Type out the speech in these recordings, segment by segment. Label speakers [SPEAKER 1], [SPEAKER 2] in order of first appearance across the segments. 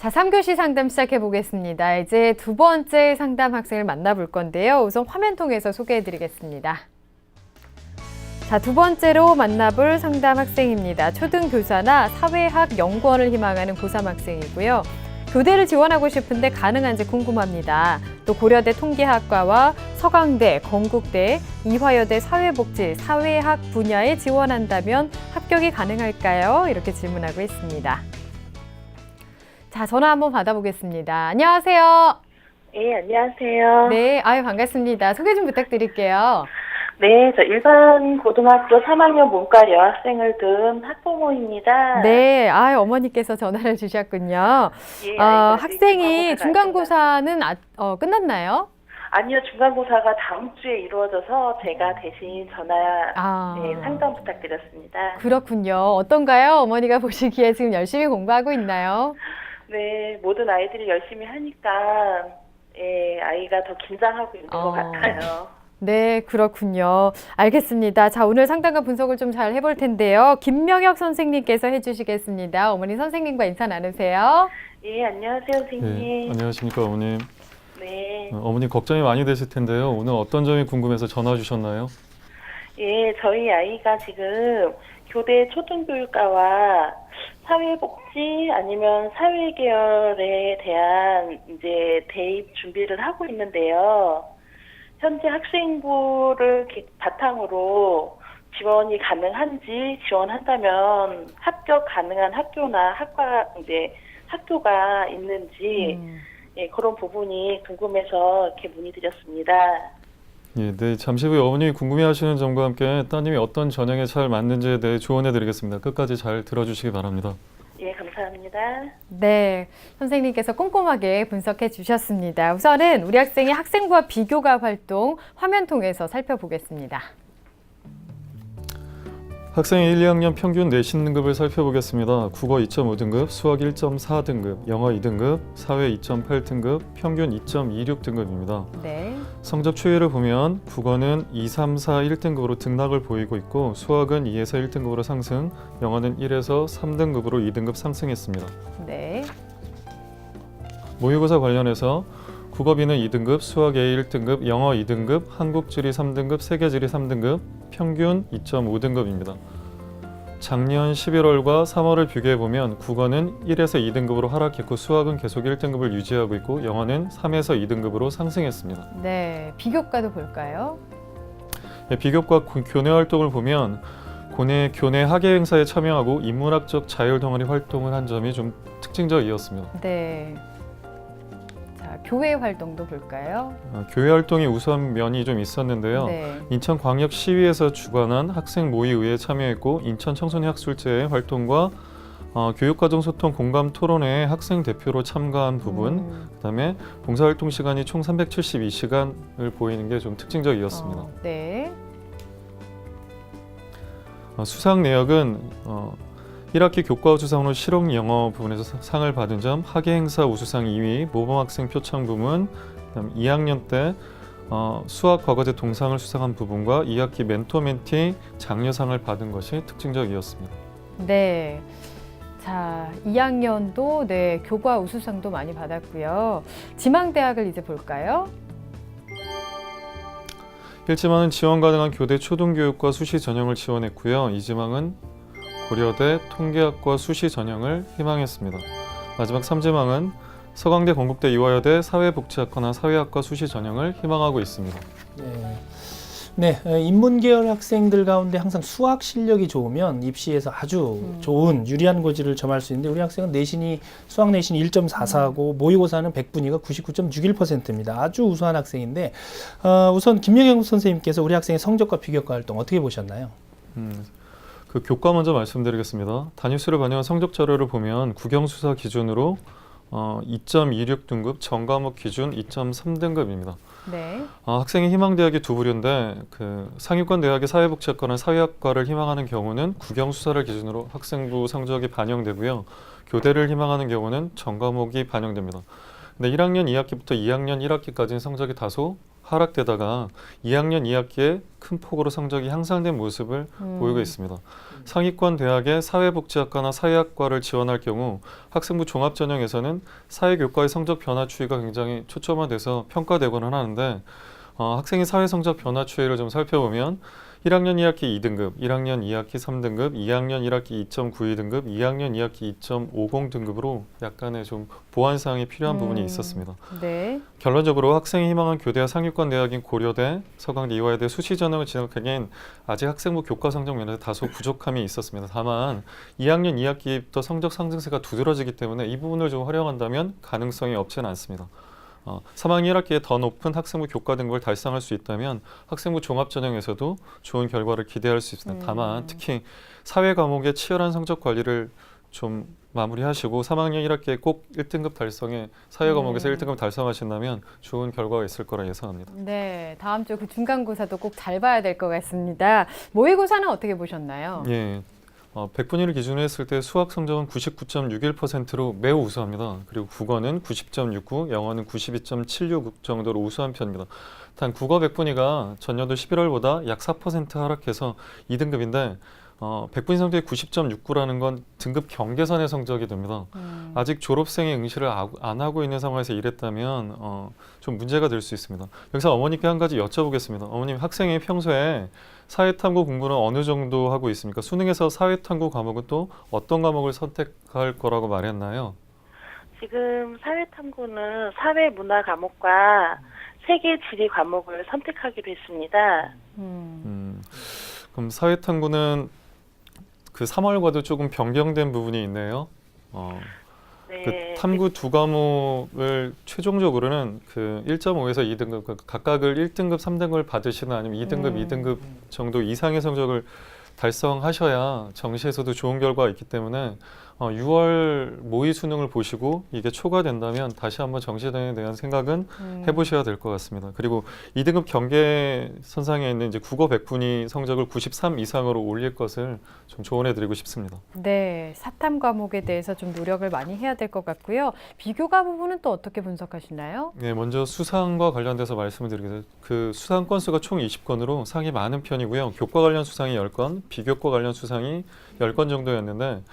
[SPEAKER 1] 자, 3교시 상담 시작해 보겠습니다. 이제 두 번째 상담 학생을 만나볼 건데요. 우선 화면 통해서 소개해 드리겠습니다. 자, 두 번째로 만나볼 상담 학생입니다. 초등교사나 사회학 연구원을 희망하는 고3 학생이고요. 교대를 지원하고 싶은데 가능한지 궁금합니다. 또 고려대 통계학과와 서강대, 건국대, 이화여대 사회복지, 사회학 분야에 지원한다면 합격이 가능할까요? 이렇게 질문하고 있습니다. 자, 전화 한번 받아보겠습니다. 안녕하세요.
[SPEAKER 2] 네, 안녕하세요.
[SPEAKER 1] 네, 아유, 반갑습니다. 소개 좀 부탁드릴게요.
[SPEAKER 2] 네, 저 일반 고등학교 3학년 문과 여학생을 둔 학부모입니다.
[SPEAKER 1] 네, 아유, 어머니께서 전화를 주셨군요.
[SPEAKER 2] 예,
[SPEAKER 1] 학생이 중간고사는 끝났나요?
[SPEAKER 2] 아니요, 중간고사가 다음 주에 이루어져서 제가 대신 전화 상담 부탁드렸습니다.
[SPEAKER 1] 그렇군요. 어떤가요? 어머니가 보시기에 지금 열심히 공부하고 있나요?
[SPEAKER 2] 네, 모든 아이들이 열심히 하니까 아이가 더 긴장하고 있는 것 같아요.
[SPEAKER 1] 네, 그렇군요. 알겠습니다. 자, 오늘 상담과 분석을 좀 잘 해볼 텐데요. 김명혁 선생님께서 해주시겠습니다. 어머니 선생님과 인사 나누세요.
[SPEAKER 2] 예, 안녕하세요, 선생님.
[SPEAKER 3] 네, 안녕하십니까, 어머님.
[SPEAKER 2] 네.
[SPEAKER 3] 어머니 걱정이 많이 되실 텐데요. 오늘 어떤 점이 궁금해서 전화 주셨나요?
[SPEAKER 2] 예, 저희 아이가 지금 교대 초등교육과와 사회복지 아니면 사회계열에 대한 이제 대입 준비를 하고 있는데요. 현재 학생부를 바탕으로 지원이 가능한지, 지원한다면 합격 가능한 학교나 학교가 있는지 그런 부분이 궁금해서 이렇게 문의드렸습니다.
[SPEAKER 3] 예, 네, 잠시 후에 어머님이 궁금해하시는 점과 함께 따님이 어떤 전형에 잘 맞는지에 대해 조언해드리겠습니다. 끝까지 잘 들어주시기 바랍니다.
[SPEAKER 2] 예, 감사합니다.
[SPEAKER 1] 네, 선생님께서 꼼꼼하게 분석해 주셨습니다. 우선은 우리 학생의 학생부와 비교가 활동 화면 통해서 살펴보겠습니다.
[SPEAKER 3] 학생의 1, 2학년 평균 내신 등급을 살펴보겠습니다. 국어 2.5등급, 수학 1.4등급, 영어 2등급, 사회 2.8등급, 평균 2.26등급입니다.
[SPEAKER 1] 네.
[SPEAKER 3] 성적 추이를 보면 국어는 2, 3, 4, 1등급으로 등락을 보이고 있고 수학은 2에서 1등급으로 상승, 영어는 1에서 3등급으로 2등급 상승했습니다.
[SPEAKER 1] 네.
[SPEAKER 3] 모의고사 관련해서 국어비는 2등급, 수학 A 1등급, 영어 2등급, 한국지리 3등급, 세계지리 3등급, 평균 2.5등급입니다. 작년 11월과 3월을 비교해보면 국어는 1에서 2등급으로 하락했고 수학은 계속 1등급을 유지하고 있고 영어는 3에서 2등급으로 상승했습니다.
[SPEAKER 1] 네, 비교과도 볼까요?
[SPEAKER 3] 비교과 교내 활동을 보면 교내 학예 행사에 참여하고 인문학적 자율 동아리 활동을 한 점이 좀 특징적이었습니다.
[SPEAKER 1] 네. 자, 교회 활동도 볼까요?
[SPEAKER 3] 교회 활동이 우선 면이 좀 있었는데요.
[SPEAKER 1] 네.
[SPEAKER 3] 인천광역시위에서 주관한 학생 모의의회에 참여했고 인천 청소년 학술제 활동과 교육과정 소통 공감 토론회에 학생 대표로 참가한 부분, 그다음에 봉사활동 시간이 총 372시간을 보이는 게 좀 특징적이었습니다.
[SPEAKER 1] 네.
[SPEAKER 3] 수상 내역은 1학기 교과 우수상으로 실용 영어 부분에서 상을 받은 점, 학예 행사 우수상 2위, 모범학생 표창 부문, 그다음 2학년 때 수학 과거제 동상을 수상한 부분과 2학기 멘토 멘티 장려상을 받은 것이 특징적이었습니다.
[SPEAKER 1] 네. 자, 2학년도 교과 우수상도 많이 받았고요. 지망대학을 이제 볼까요?
[SPEAKER 3] 1지망은 지원 가능한 교대 초등교육과 수시 전형을 지원했고요. 2지망은 고려대 통계학과 수시 전형을 희망했습니다. 마지막 3지망은 서강대, 건국대, 이화여대 사회복지학과나 사회학과 수시 전형을 희망하고 있습니다.
[SPEAKER 4] 네, 인문계열 학생들 가운데 항상 수학 실력이 좋으면 입시에서 아주 좋은 유리한 고지를 점할 수 있는데 우리 학생은 수학 내신이 1.44고 모의고사는 100분위가 99.61%입니다. 아주 우수한 학생인데 우선 김명영 선생님께서 우리 학생의 성적과 비교과 활동 어떻게 보셨나요?
[SPEAKER 3] 그 교과 먼저 말씀드리겠습니다. 단위수를 반영한 성적 자료를 보면 국영수사 기준으로 2.26등급, 전과목 기준 2.3등급입니다.
[SPEAKER 1] 네.
[SPEAKER 3] 학생의 희망대학이 두 부류인데 상위권 대학의 사회복지학과나 사회학과를 희망하는 경우는 국영수사를 기준으로 학생부 성적이 반영되고요. 교대를 희망하는 경우는 전과목이 반영됩니다. 근데 1학년 2학기부터 2학년 1학기까지는 성적이 다소 하락되다가 2학년 2학기에 큰 폭으로 성적이 향상된 모습을 보이고 있습니다. 상위권 대학의 사회복지학과나 사회학과를 지원할 경우 학생부 종합전형에서는 사회교과의 성적 변화 추이가 굉장히 초점화돼서 평가되고는 하는데 학생의 사회성적 변화 추이를 좀 살펴보면 1학년 2학기 2등급, 1학년 2학기 3등급, 2학년 1학기 2.92등급, 2학년 2학기 2.50등급으로 약간의 좀 보완사항이 필요한 부분이 있었습니다.
[SPEAKER 1] 네.
[SPEAKER 3] 결론적으로 학생이 희망한 교대와 상위권 대학인 고려대, 서강대, 이화여대 수시 전형을 진학하기엔 아직 학생부 교과 성적 면에서 다소 부족함이 있었습니다. 다만 2학년 2학기부터 성적 상승세가 두드러지기 때문에 이 부분을 좀 활용한다면 가능성이 없지는 않습니다. 3학년 1학기에 더 높은 학생부 교과 등급을 달성할 수 있다면 학생부 종합전형에서도 좋은 결과를 기대할 수 있습니다. 다만 특히 사회 과목의 치열한 성적 관리를 좀 마무리하시고 3학년 1학기에 꼭 1등급 달성에 사회 과목에서 1등급 달성하신다면 좋은 결과가 있을 거라 예상합니다.
[SPEAKER 1] 네, 다음 주 그 중간고사도 꼭 잘 봐야 될 것 같습니다. 모의고사는 어떻게 보셨나요?
[SPEAKER 3] 예. 100분위를 기준으로 했을 때 수학 성적은 99.61%로 매우 우수합니다. 그리고 국어는 90.69, 영어는 92.76 정도로 우수한 편입니다. 단 국어 100분위가 전년도 11월보다 약 4% 하락해서 2등급인데 100분위 성적이 90.69라는 건 등급 경계선의 성적이 됩니다. 아직 졸업생의 응시를 안 하고 있는 상황에서 이랬다면 좀 문제가 될 수 있습니다. 여기서 어머니께 한 가지 여쭤보겠습니다. 어머님, 학생이 평소에 사회탐구 공부는 어느 정도 하고 있습니까? 수능에서 사회탐구 과목은 또 어떤 과목을 선택할 거라고 말했나요?
[SPEAKER 2] 지금 사회탐구는 사회문화 과목과 세계 지리 과목을 선택하기로 했습니다.
[SPEAKER 3] 그럼 사회탐구는 그 3월과도 조금 변경된 부분이 있네요.
[SPEAKER 2] 네.
[SPEAKER 3] 그 탐구 두 과목을 최종적으로는 그 1.5에서 2등급 각각을 1등급, 3등급을 받으시나 아니면 2등급, 2등급 정도 이상의 성적을 달성하셔야 정시에서도 좋은 결과가 있기 때문에 6월 모의 수능을 보시고 이게 초과된다면 다시 한번 정시전에 대한 생각은 해보셔야 될 것 같습니다. 그리고 2등급 경계선상에 있는 이제 국어 100분위 성적을 93 이상으로 올릴 것을 좀 조언해드리고 싶습니다.
[SPEAKER 1] 네, 사탐 과목에 대해서 좀 노력을 많이 해야 될 것 같고요. 비교과 부분은 또 어떻게 분석하시나요?
[SPEAKER 3] 네, 먼저 수상과 관련돼서 말씀을 드리겠습니다. 그 수상 건수가 총 20건으로 상이 많은 편이고요. 교과 관련 수상이 10건, 비교과 관련 수상이 10건 정도였는데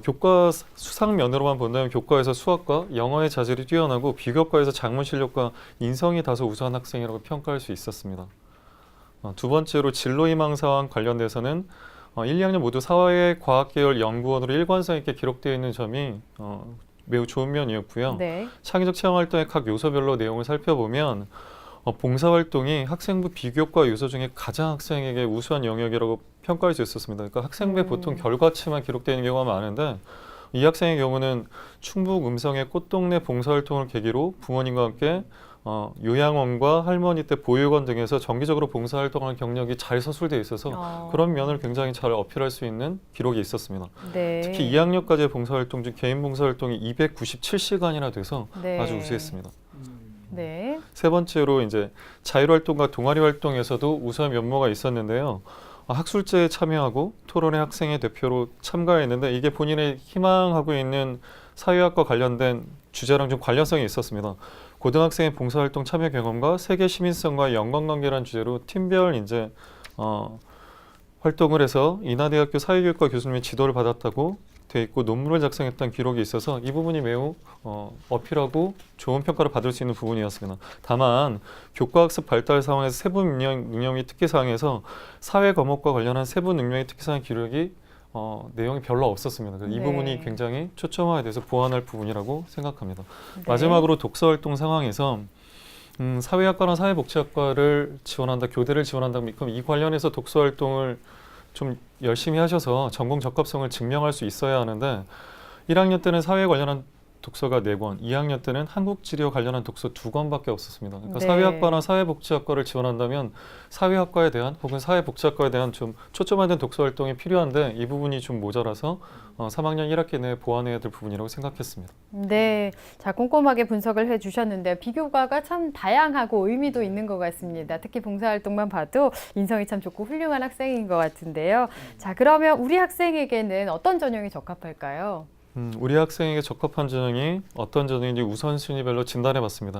[SPEAKER 3] 교과 수상 면으로만 본다면 교과에서 수학과 영어의 자질이 뛰어나고 비교과에서 작문 실력과 인성이 다소 우수한 학생이라고 평가할 수 있었습니다. 두 번째로 진로 희망 사항 관련돼서는 1, 2학년 모두 사회과학계열 연구원으로 일관성 있게 기록되어 있는 점이 매우 좋은 면이었고요.
[SPEAKER 1] 네.
[SPEAKER 3] 창의적 체험 활동의 각 요소별로 내용을 살펴보면 봉사활동이 학생부 비교과 요소 중에 가장 학생에게 우수한 영역이라고 평가할 수 있었습니다. 그러니까 학생부에 보통 결과치만 기록되는 경우가 많은데 이 학생의 경우는 충북 음성의 꽃동네 봉사활동을 계기로 부모님과 함께 요양원과 할머니 댁 보육원 등에서 정기적으로 봉사활동하는 경력이 잘 서술되어 있어서 그런 면을 굉장히 잘 어필할 수 있는 기록이 있었습니다.
[SPEAKER 1] 네.
[SPEAKER 3] 특히 2학년까지의 봉사활동 중 개인 봉사활동이 297시간이나 돼서
[SPEAKER 1] 네.
[SPEAKER 3] 아주 우수했습니다.
[SPEAKER 1] 네.
[SPEAKER 3] 세 번째로 이제 자율활동과 동아리 활동에서도 우수한 면모가 있었는데요. 학술제에 참여하고 토론회 학생회 대표로 참가했는데 이게 본인의 희망하고 있는 사회학과 관련된 주제랑 좀 관련성이 있었습니다. 고등학생의 봉사활동 참여 경험과 세계 시민성과 연관관계라는 주제로 팀별 이제 활동을 해서 인하대학교 사회교육과 교수님의 지도를 받았다고 돼 있고 논문을 작성했던 기록이 있어서 이 부분이 매우 어필하고 좋은 평가를 받을 수 있는 부분이었습니다. 다만 교과학습 발달 상황에서 세부 능력 및 특기 사항에서 사회 과목과 관련한 세부 능력의 특기 사항 기록이 내용이 별로 없었습니다. 그래서 이 부분이 굉장히 초점화에 대해서 보완할 부분이라고 생각합니다.
[SPEAKER 1] 네.
[SPEAKER 3] 마지막으로 독서활동 상황에서 사회학과나 사회복지학과를 지원한다, 교대를 지원한다, 그럼 이 관련해서 독서활동을 좀 열심히 하셔서 전공 적합성을 증명할 수 있어야 하는데 1학년 때는 사회 관련한 독서가 4권, 2학년 때는 한국지리와 관련한 독서 2권밖에 없었습니다. 그러니까
[SPEAKER 1] 네.
[SPEAKER 3] 사회학과나 사회복지학과를 지원한다면 사회학과에 대한 혹은 사회복지학과에 대한 좀 초점화된 독서 활동이 필요한데 이 부분이 좀 모자라서 3학년 1학기 내에 보완해야 될 부분이라고 생각했습니다.
[SPEAKER 1] 네, 자 꼼꼼하게 분석을 해주셨는데 비교과가 참 다양하고 의미도 있는 것 같습니다. 특히 봉사활동만 봐도 인성이 참 좋고 훌륭한 학생인 것 같은데요. 자, 그러면 우리 학생에게는 어떤 전형이 적합할까요?
[SPEAKER 3] 우리 학생에게 적합한 전형이 어떤 전형인지 우선순위별로 진단해봤습니다.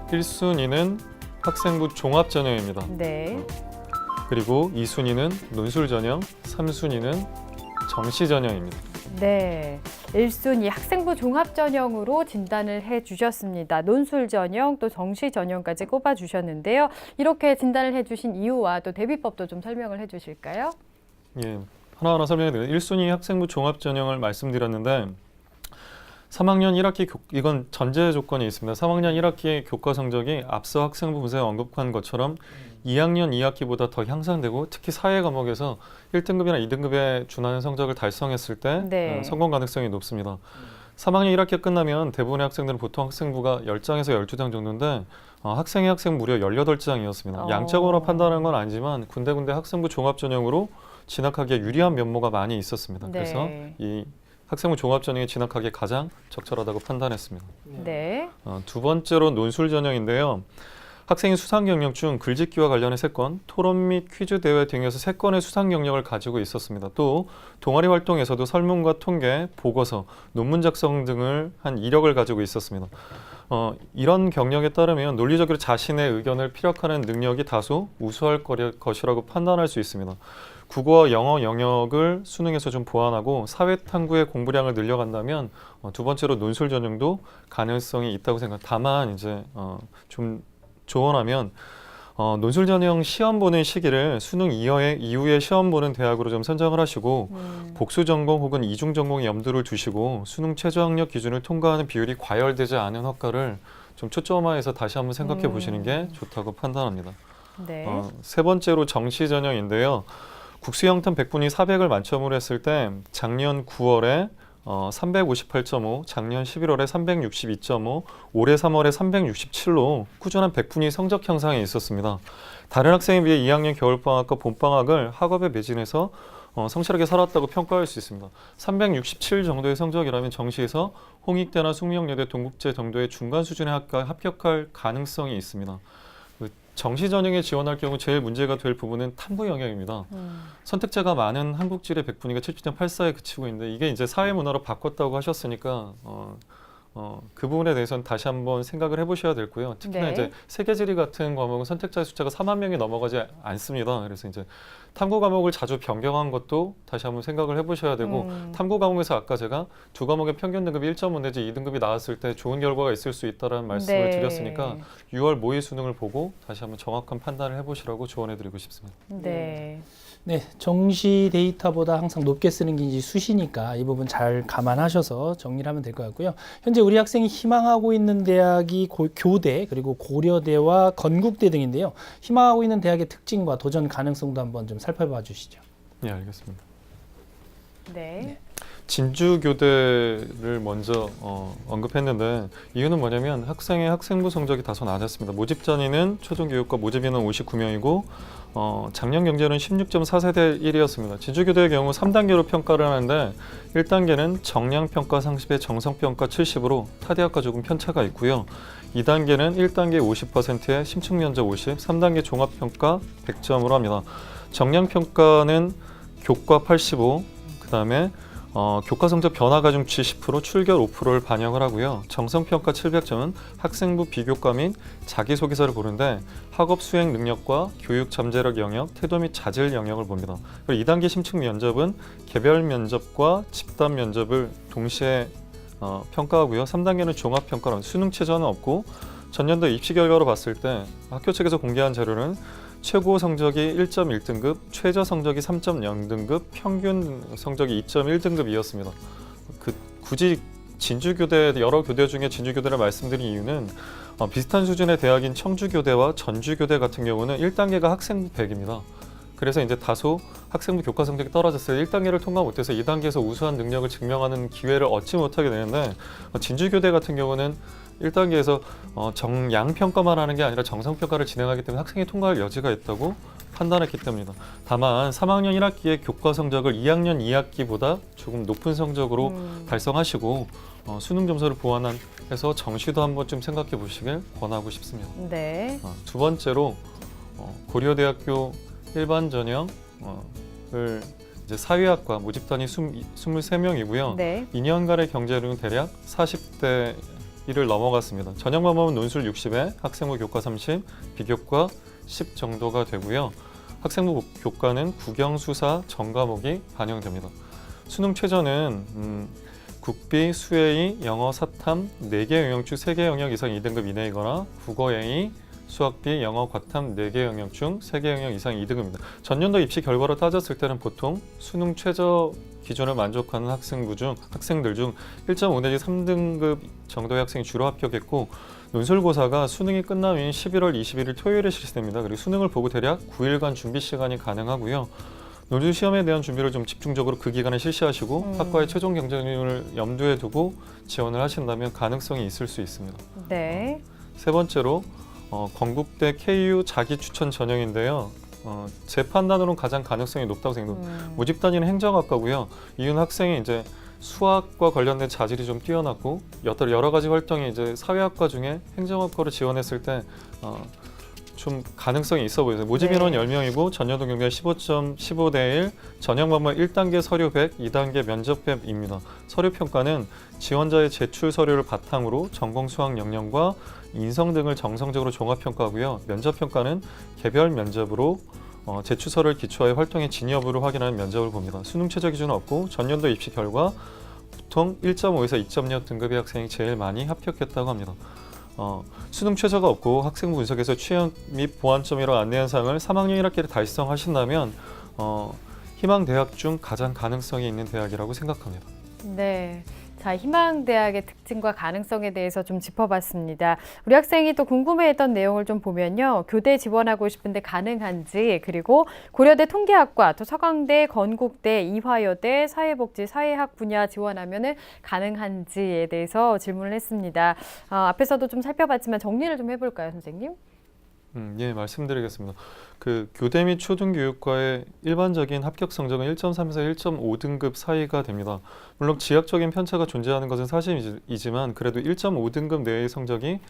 [SPEAKER 3] 1순위는 학생부 종합 전형입니다.
[SPEAKER 1] 네.
[SPEAKER 3] 그리고 2순위는 논술 전형, 3순위는 정시 전형입니다.
[SPEAKER 1] 네. 1순위 학생부 종합 전형으로 진단을 해 주셨습니다. 논술 전형 또 정시 전형까지 꼽아 주셨는데요. 이렇게 진단을 해 주신 이유와 또 대비법도 좀 설명을 해 주실까요?
[SPEAKER 3] 예, 하나하나 설명해 드릴게요. 1순위 학생부 종합 전형을 말씀드렸는데 3학년 1학기 이건 전제 조건이 있습니다. 3학년 1학기의 교과 성적이 앞서 학생부 분석에 언급한 것처럼 2학년 2학기보다 더 향상되고 특히 사회 과목에서 1등급이나 2등급에 준하는 성적을 달성했을 때
[SPEAKER 1] 네.
[SPEAKER 3] 성공 가능성이 높습니다. 3학년 1학기가 끝나면 대부분의 학생들은 보통 학생부가 10장에서 12장 정도인데 학생의 학생 무려 18장이었습니다. 양적으로 판단하는 건 아니지만 군데군데 학생부 종합 전형으로 진학하기에 유리한 면모가 많이 있었습니다.
[SPEAKER 1] 네.
[SPEAKER 3] 그래서 이 학생부 종합 전형이 진학하기에 가장 적절하다고 판단했습니다.
[SPEAKER 1] 네.
[SPEAKER 3] 두 번째로 논술 전형인데요. 학생이 수상 경력 중 글짓기와 관련해 3건, 토론 및 퀴즈 대회 등에서 3건의 수상 경력을 가지고 있었습니다. 또 동아리 활동에서도 설문과 통계, 보고서, 논문 작성 등을 한 이력을 가지고 있었습니다. 이런 경력에 따르면 논리적으로 자신의 의견을 피력하는 능력이 다소 우수할 것이라고 판단할 수 있습니다. 국어와 영어 영역을 수능에서 좀 보완하고 사회 탐구의 공부량을 늘려간다면 두 번째로 논술 전형도 가능성이 있다고 생각합니다. 다만 이제 좀 조언하면 논술 전형 시험 보는 시기를 수능 이후에 시험 보는 대학으로 좀 선정을 하시고 복수 전공 혹은 이중 전공에 염두를 두시고 수능 최저 학력 기준을 통과하는 비율이 과열되지 않은 학과를 좀 초점화해서 다시 한번 생각해 보시는 게 좋다고 판단합니다.
[SPEAKER 1] 네.
[SPEAKER 3] 세 번째로 정시 전형인데요. 국수형탄 100분위 400을 만점으로 했을 때 작년 9월에 358.5, 작년 11월에 362.5, 올해 3월에 367로 꾸준한 100분위 성적 향상이 있었습니다. 다른 학생에 비해 2학년 겨울방학과 봄방학을 학업에 매진해서 성실하게 살았다고 평가할 수 있습니다. 367 정도의 성적이라면 정시에서 홍익대나 숙명여대, 동국제 정도의 중간 수준의 학과에 합격할 가능성이 있습니다. 정시 전형에 지원할 경우 제일 문제가 될 부분은 탐구 영역입니다. 선택자가 많은 한국지리 100분위가 70.84에 그치고 있는데 이게 이제 사회 문화로 바꿨다고 하셨으니까 그 부분에 대해서는 다시 한번 생각을 해보셔야 되고요. 특히나
[SPEAKER 1] 네.
[SPEAKER 3] 이제 세계지리 같은 과목은 선택자 숫자가 4만 명이 넘어가지 않습니다. 그래서 이제 탐구 과목을 자주 변경한 것도 다시 한번 생각을 해보셔야 되고 탐구 과목에서 아까 제가 두 과목의 평균 등급이 1.5 내지 2등급이 나왔을 때 좋은 결과가 있을 수 있다는 말씀을
[SPEAKER 1] 네.
[SPEAKER 3] 드렸으니까 6월 모의 수능을 보고 다시 한번 정확한 판단을 해보시라고 조언해드리고 싶습니다.
[SPEAKER 1] 네.
[SPEAKER 4] 네, 정시 데이터보다 항상 높게 쓰는 게 이제 수시니까 이 부분 잘 감안하셔서 정리를 하면 될 것 같고요. 현재 우리 학생이 희망하고 있는 대학이 교대 그리고 고려대와 건국대 등인데요. 희망하고 있는 대학의 특징과 도전 가능성도 한번 좀 살펴봐 주시죠.
[SPEAKER 3] 네, 알겠습니다.
[SPEAKER 1] 네.
[SPEAKER 3] 진주교대를 먼저 언급했는데 이유는 뭐냐면 학생의 학생부 성적이 다소 낮았습니다. 모집 전인은 초중교육과 모집인은 59명이고 작년 경제는 16.4세대 1이었습니다. 진주교대의 경우 3단계로 평가를 하는데 1단계는 정량평가 30에 정성평가 70으로 타대학과 조금 편차가 있고요. 2단계는 1단계 50%에 심층면접 50, 3단계 종합평가 100점으로 합니다. 정량평가는 교과 85, 그 다음에 교과 성적 변화 가중치 10%, 출결 5%를 반영을 하고요. 정성평가 700점은 학생부 비교과 및 자기소개서를 보는데 학업 수행 능력과 교육 잠재력 영역, 태도 및 자질 영역을 봅니다. 그리고 2단계 심층 면접은 개별 면접과 집단 면접을 동시에 평가하고요. 3단계는 종합평가로 수능 최저는 없고 전년도 입시 결과로 봤을 때 학교 측에서 공개한 자료는 최고 성적이 1.1등급, 최저 성적이 3.0등급, 평균 성적이 2.1등급이었습니다. 굳이 진주교대, 여러 교대 중에 진주교대를 말씀드린 이유는 비슷한 수준의 대학인 청주교대와 전주교대 같은 경우는 1단계가 학생부 100입니다. 그래서 이제 다소 학생부 교과 성적이 떨어졌을 때 1단계를 통과 못해서 2단계에서 우수한 능력을 증명하는 기회를 얻지 못하게 되는데 진주교대 같은 경우는 1단계에서 정양평가만 하는 게 아니라 정성평가를 진행하기 때문에 학생이 통과할 여지가 있다고 판단했기 때문입니다. 다만 3학년 1학기의 교과 성적을 2학년 2학기보다 조금 높은 성적으로 달성하시고 수능 점수를 보완해서 정시도 한번 좀 생각해 보시길 권하고 싶습니다.
[SPEAKER 1] 네.
[SPEAKER 3] 두 번째로 고려대학교 일반 전형을 이제 사회학과 모집단이 23명이고요.
[SPEAKER 1] 네.
[SPEAKER 3] 2년간의 경제력은 대략 40대 1을 넘어갔습니다. 전형 방법은 논술 60에 학생부 교과 30, 비교과 10 정도가 되고요. 학생부 교과는 국영, 수사, 전 과목이 반영됩니다. 수능 최저는 국비, 수A, 영어, 사탐 4개 영역 중 3개 영역 이상 2등급 이내이거나 국어 A, 수학비, 영어, 과탐 4개 영역 중 3개 영역 이상 2등급입니다. 전년도 입시 결과로 따졌을 때는 보통 수능 최저 기준을 만족하는 학생들 중 1.5 내지 3등급 정도의 학생이 주로 합격했고 논술고사가 수능이 끝난 후인 11월 21일 토요일에 실시됩니다. 그리고 수능을 보고 대략 9일간 준비 시간이 가능하고요. 논술 시험에 대한 준비를 좀 집중적으로 그 기간에 실시하시고 학과의 최종 경쟁률을 염두에 두고 지원을 하신다면 가능성이 있을 수 있습니다.
[SPEAKER 1] 네.
[SPEAKER 3] 세 번째로 건국대 KU 자기 추천 전형인데요. 제 판단으로는 가장 가능성이 높다고 생각합니다. 모집 단위는 행정학과고요. 이유는 학생이 이제 수학과 관련된 자질이 좀 뛰어났고 여러 가지 활동이 이제 사회학과 중에 행정학과로 지원했을 때 좀 가능성이 있어 보여요. 모집 인원 10명이고 전년도 경쟁 15대 1, 전형 방법 1단계 서류 100, 2단계 면접 100입니다. 서류 평가는 지원자의 제출 서류를 바탕으로 전공 수학 역량과 인성 등을 정성적으로 종합 평가하고요. 면접 평가는 개별 면접으로 제출 서류를 기초하여 활동의 진 여부를 확인하는 면접을 봅니다. 수능 최저 기준은 없고 전년도 입시 결과 보통 1.5에서 2.0 등급의 학생이 제일 많이 합격했다고 합니다. 수능 최저가 없고 학생부 분석에서 취업 및 보완점이라고 안내한 사항을 3학년 1학기를 달성하신다면 희망 대학 중 가장 가능성이 있는 대학이라고 생각합니다.
[SPEAKER 1] 네. 자, 희망대학의 특징과 가능성에 대해서 좀 짚어봤습니다. 우리 학생이 또 궁금해했던 내용을 좀 보면요. 교대 지원하고 싶은데 가능한지, 그리고 고려대 통계학과, 또 서강대, 건국대, 이화여대, 사회복지, 사회학 분야 지원하면 가능한지에 대해서 질문을 했습니다. 앞에서도 좀 살펴봤지만 정리를 좀 해볼까요, 선생님?
[SPEAKER 3] 예, 말씀드리겠습니다. 그 교대 및 초등교육과의 일반적인 합격 성적은 1.3에서 1.5등급 사이가 됩니다. 물론 지역적인 편차가 존재하는 것은 사실이지만 그래도 1.5등급 내의 성적이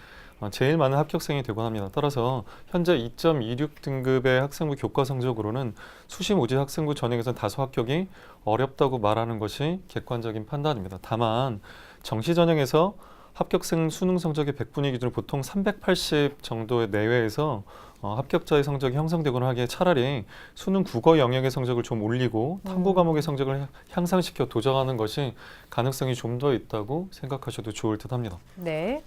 [SPEAKER 3] 제일 많은 합격생이 되곤 합니다. 따라서 현재 2.26등급의 학생부 교과 성적으로는 수시 모집 학생부 전형에서는 다소 합격이 어렵다고 말하는 것이 객관적인 판단입니다. 다만 정시 전형에서 합격생 수능 성적의 100분위 기준으로 보통 380 정도의 내외에서 합격자의 성적이 형성되거나 하기에 차라리 수능 국어 영역의 성적을 좀 올리고 탐구 과목의 성적을 향상시켜 도전하는 것이 가능성이 좀 더 있다고 생각하셔도 좋을 듯 합니다.
[SPEAKER 1] 네.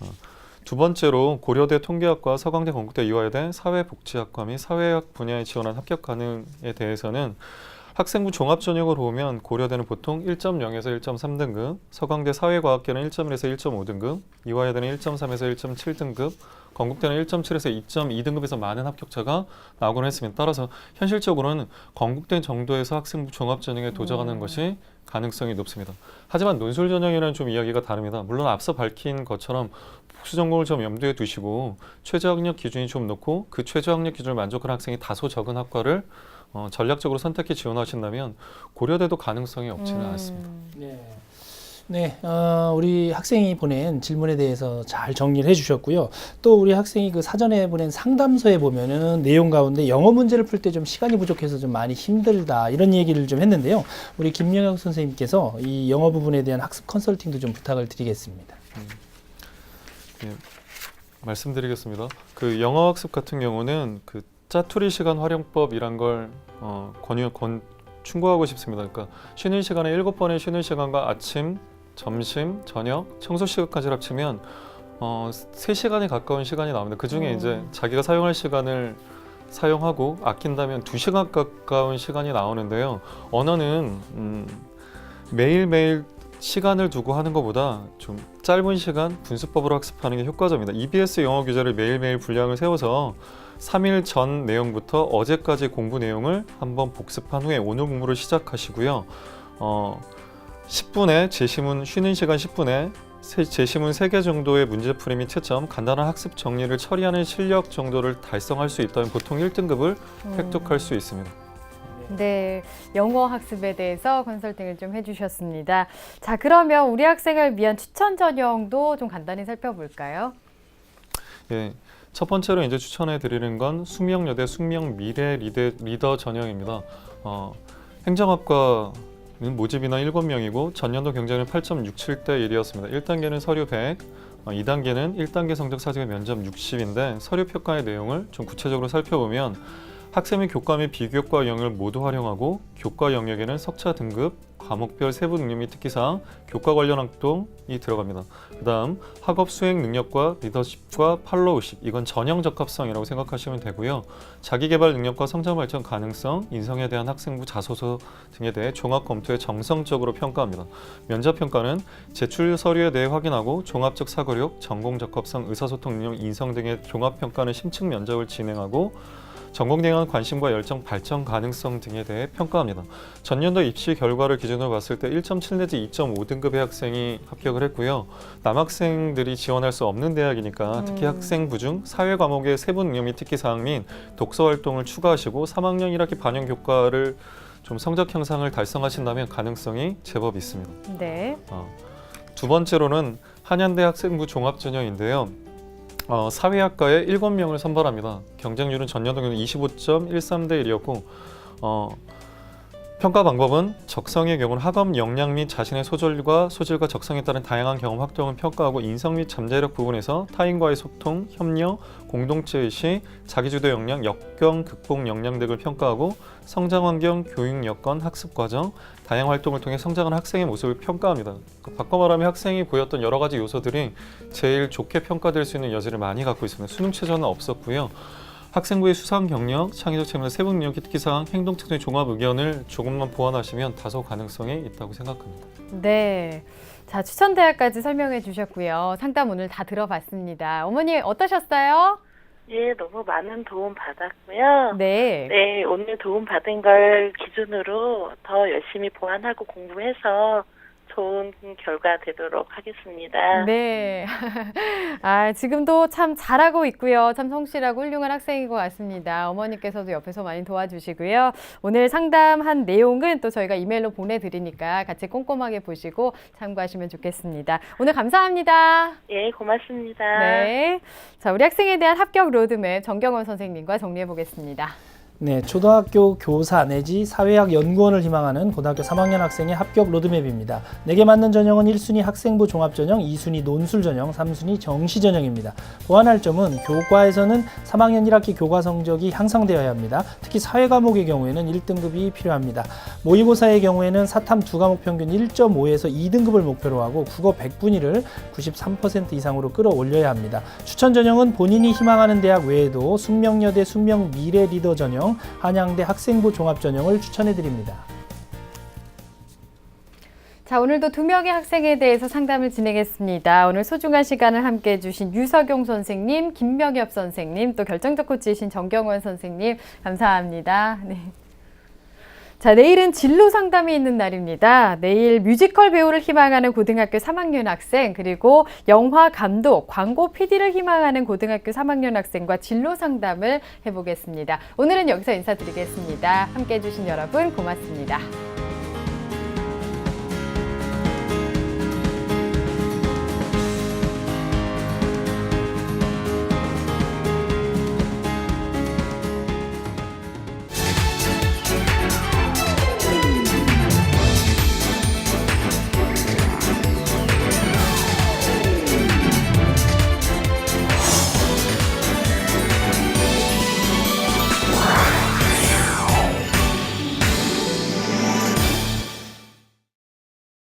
[SPEAKER 3] 두 번째로 고려대 통계학과, 서강대, 건국대, 이화여대 사회복지학과 및 사회학 분야에 지원한 합격 가능에 대해서는 학생부 종합 전형으로 보면 고려대는 보통 1.0에서 1.3등급, 서강대 사회과학계는 1.1에서 1.5등급, 이화여대는 1.3에서 1.7등급, 건국대는 1.7에서 2.2등급에서 많은 합격자가 나오곤 했습니다. 따라서 현실적으로는 건국대 정도에서 학생부 종합 전형에 도전하는 것이 가능성이 높습니다. 하지만 논술 전형이라는 좀 이야기가 다릅니다. 물론 앞서 밝힌 것처럼 복수 전공을 좀 염두에 두시고 최저 학력 기준이 좀 높고 그 최저 학력 기준을 만족하는 학생이 다소 적은 학과를 전략적으로 선택해 지원하신다면 고려대도 가능성이 없지는 않습니다.
[SPEAKER 4] 네, 우리 학생이 보낸 질문에 대해서 잘 정리를 해주셨고요. 또 우리 학생이 그 사전에 보낸 상담서에 보면은 내용 가운데 영어 문제를 풀 때 좀 시간이 부족해서 좀 많이 힘들다 이런 얘기를 좀 했는데요. 우리 김영혁 선생님께서 이 영어 부분에 대한 학습 컨설팅도 좀 부탁을 드리겠습니다.
[SPEAKER 3] 예, 말씀드리겠습니다. 그 영어 학습 같은 경우는 그 짜투리 시간 활용법이란 걸 충고하고 싶습니다. 그러니까 쉬는 시간에 7번의 쉬는 시간과 아침, 점심, 저녁, 청소 시간까지 합치면 3시간에 가까운 시간이 나옵니다. 그 중에 이제 자기가 사용할 시간을 사용하고 아낀다면 2시간 가까운 시간이 나오는데요. 언어는 매일매일 시간을 두고 하는 것보다 좀 짧은 시간 분수법으로 학습하는 게 효과적입니다. EBS 영어 교재를 매일매일 분량을 세워서 3일 전 내용부터 어제까지 공부 내용을 한번 복습한 후에 오늘 공부를 시작하시고요. 10분에 제시문 쉬는 시간 10분에 제시문 3개 정도의 문제풀이 및 채점, 간단한 학습 정리를 처리하는 실력 정도를 달성할 수 있다면 보통 1등급을 획득할 수 있습니다.
[SPEAKER 1] 네, 영어 학습에 대해서 컨설팅을 좀 해주셨습니다. 자, 그러면 우리 학생을 위한 추천 전형도 좀 간단히 살펴볼까요?
[SPEAKER 3] 예, 첫 번째로 이제 추천해 드리는 건 숙명여대 숙명미래 리더 전형입니다. 행정학과는 모집 인원 7명이고 전년도 경쟁률 8.67대 1이었습니다. 1단계는 서류 100, 2단계는 1단계 성적 사직의 면접 60인데 서류 평가의 내용을 좀 구체적으로 살펴보면 학생의 교과 및 비교과 영역을 모두 활용하고 교과 영역에는 석차 등급, 과목별 세부 능력 및 특기사항, 교과 관련 활동이 들어갑니다. 그 다음 학업 수행 능력과 리더십과 팔로우십, 이건 전형 적합성이라고 생각하시면 되고요. 자기개발 능력과 성장 발전 가능성, 인성에 대한 학생부 자소서 등에 대해 종합 검토에 정성적으로 평가합니다. 면접 평가는 제출 서류에 대해 확인하고 종합적 사고력, 전공 적합성, 의사소통 능력, 인성 등의 종합 평가는 심층 면접을 진행하고 전공에 대한 관심과 열정, 발전 가능성 등에 대해 평가합니다. 전년도 입시 결과를 기준으로 봤을 때 1.7 내지 2.5등급의 학생이 합격을 했고요. 남학생들이 지원할 수 없는 대학이니까 특히 학생부 중 사회 과목의 세부 능력 및 특기사항 및 독서 활동을 추가하시고 3학년 1학기 반영 교과를 좀 성적 향상을 달성하신다면 가능성이 제법 있습니다.
[SPEAKER 1] 네.
[SPEAKER 3] 두 번째로는 한양대 학생부 종합전형인데요. 사회학과에 7명을 선발합니다. 경쟁률은 전년도에는 25.13대 1이었고 평가 방법은 적성의 경우는 학업 역량 및 자신의 소질과 적성에 따른 다양한 경험 활동을 평가하고 인성 및 잠재력 부분에서 타인과의 소통, 협력, 공동체의식, 자기주도 역량, 역경 극복 역량 등을 평가하고 성장 환경, 교육 여건, 학습 과정, 다양한 활동을 통해 성장하는 학생의 모습을 평가합니다. 바꿔 말하면 학생이 보였던 여러 가지 요소들이 제일 좋게 평가될 수 있는 여지를 많이 갖고 있습니다. 수능 최저는 없었고요. 학생부의 수상 경력, 창의적 체면, 세부 능력, 특기사항, 행동 특성의 종합 의견을 조금만 보완하시면 다소 가능성이 있다고 생각합니다.
[SPEAKER 1] 네. 자, 추천 대학까지 설명해 주셨고요. 상담 오늘 다 들어봤습니다. 어머니 어떠셨어요?
[SPEAKER 2] 예, 너무 많은 도움 받았고요.
[SPEAKER 1] 네.
[SPEAKER 2] 네, 오늘 도움 받은 걸 기준으로 더 열심히 보완하고 공부해서 좋은 결과 되도록 하겠습니다.
[SPEAKER 1] 네. 지금도 참 잘하고 있고요. 참 성실하고 훌륭한 학생인 것 같습니다. 어머니께서도 옆에서 많이 도와주시고요. 오늘 상담한 내용은 또 저희가 이메일로 보내드리니까 같이 꼼꼼하게 보시고 참고하시면 좋겠습니다. 오늘 감사합니다.
[SPEAKER 2] 예, 고맙습니다.
[SPEAKER 1] 네. 자, 우리 학생에 대한 합격 로드맵 정경원 선생님과 정리해 보겠습니다.
[SPEAKER 4] 네, 초등학교 교사 내지 사회학 연구원을 희망하는 고등학교 3학년 학생의 합격 로드맵입니다. 내게 맞는 전형은 1순위 학생부 종합전형, 2순위 논술 전형, 3순위 정시 전형입니다. 보완할 점은 교과에서는 3학년 1학기 교과 성적이 향상되어야 합니다. 특히 사회 과목의 경우에는 1등급이 필요합니다. 모의고사의 경우에는 사탐 2과목 평균 1.5에서 2등급을 목표로 하고 국어 100분위를 93% 이상으로 끌어올려야 합니다. 추천 전형은 본인이 희망하는 대학 외에도 숙명여대 숙명 미래 리더 전형, 한양대 학생부 종합전형을 추천해드립니다.
[SPEAKER 1] 자, 오늘도 2명의 학생에 대해서 상담을 진행했습니다. 오늘 소중한 시간을 함께해 주신 유석용 선생님, 김명엽 선생님, 또 결정적 코치이신 정경원 선생님 감사합니다. 네. 자, 내일은 진로 상담이 있는 날입니다. 내일 뮤지컬 배우를 희망하는 고등학교 3학년 학생, 그리고 영화 감독, 광고 PD를 희망하는 고등학교 3학년 학생과 진로 상담을 해보겠습니다. 오늘은 여기서 인사드리겠습니다. 함께해 주신 여러분 고맙습니다.